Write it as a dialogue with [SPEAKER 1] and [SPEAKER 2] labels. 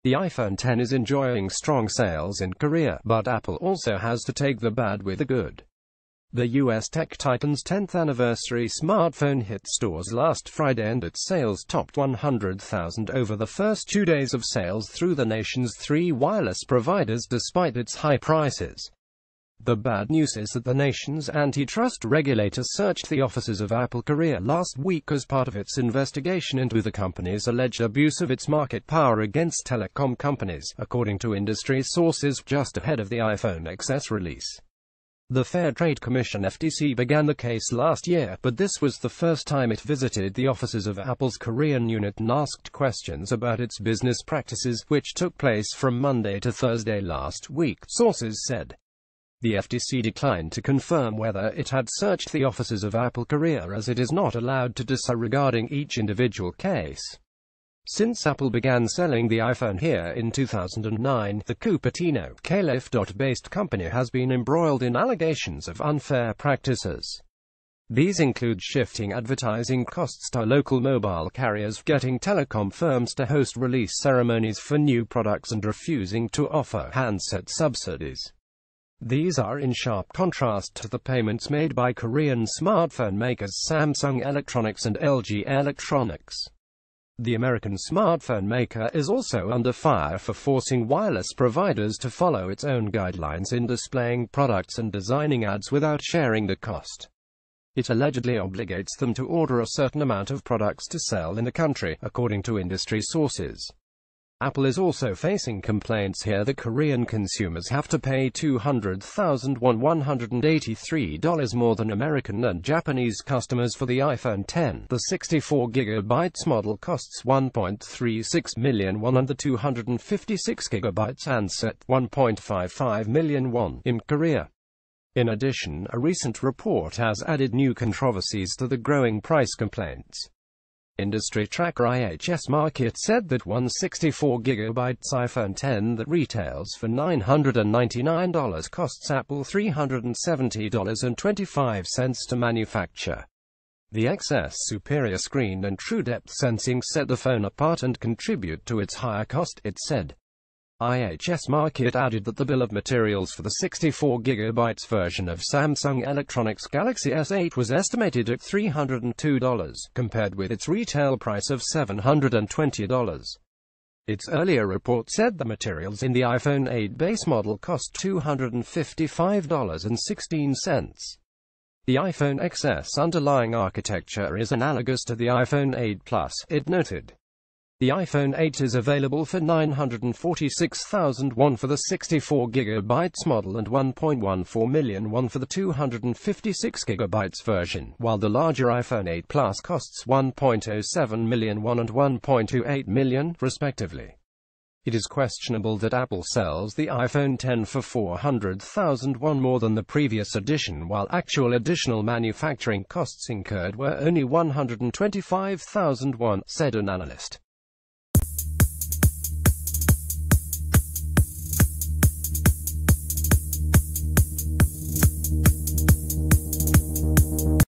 [SPEAKER 1] The iPhone X is enjoying strong sales in Korea, but Apple also has to take the bad with the good. The US tech titan's 10th anniversary smartphone hit stores last Friday and its sales topped 100,000 over the first 2 days of sales through the nation's 3 wireless providers despite its high prices. The bad news is that the nation's antitrust regulator searched the offices of Apple Korea last week as part of its investigation into the company's alleged abuse of its market power against telecom companies, according to industry sources, just ahead of the iPhone XS release. The Fair Trade Commission FTC began the case last year, but this was the first time it visited the offices of Apple's Korean unit and asked questions about its business practices, which took place from Monday to Thursday last week, sources said. The FTC declined to confirm whether it had searched the offices of Apple Korea, as it is not allowed to decide regarding each individual case. Since Apple began selling the iPhone here in 2009, the Cupertino-based company has been embroiled in allegations of unfair practices. These include shifting advertising costs to local mobile carriers, getting telecom firms to host release ceremonies for new products, and refusing to offer handset subsidies. These are in sharp contrast to the payments made by Korean smartphone makers Samsung Electronics and LG Electronics. The American smartphone maker is also under fire for forcing wireless providers to follow its own guidelines in displaying products and designing ads without sharing the cost. It allegedly obligates them to order a certain amount of products to sell in the country, according to industry sources. Apple is also facing complaints here that Korean consumers have to pay $200,183 more than American and Japanese customers for the iPhone X. The 64GB model costs $1.36 million and the 256GB handset $1.55 million in Korea. In addition, a recent report has added new controversies to the growing price complaints. Industry tracker IHS Markit said that one 64GB iPhone X that retails for $999 costs Apple $370.25 to manufacture. The XS superior screen and true depth sensing set the phone apart and contribute to its higher cost, it said. IHS Markit added that the bill of materials for the 64GB version of Samsung Electronics Galaxy S8 was estimated at $302, compared with its retail price of $720. Its earlier report said the materials in the iPhone 8 base model cost $255.16. The iPhone XS underlying architecture is analogous to the iPhone 8 Plus, it noted. The iPhone 8 is available for $946,000 for the 64GB model and $1.14 million for the 256GB version, while the larger iPhone 8 Plus costs $1.07 million and $1.28 million, respectively. It is questionable that Apple sells the iPhone X for $400,000 more than the previous edition, while actual additional manufacturing costs incurred were only $125,000, said an analyst.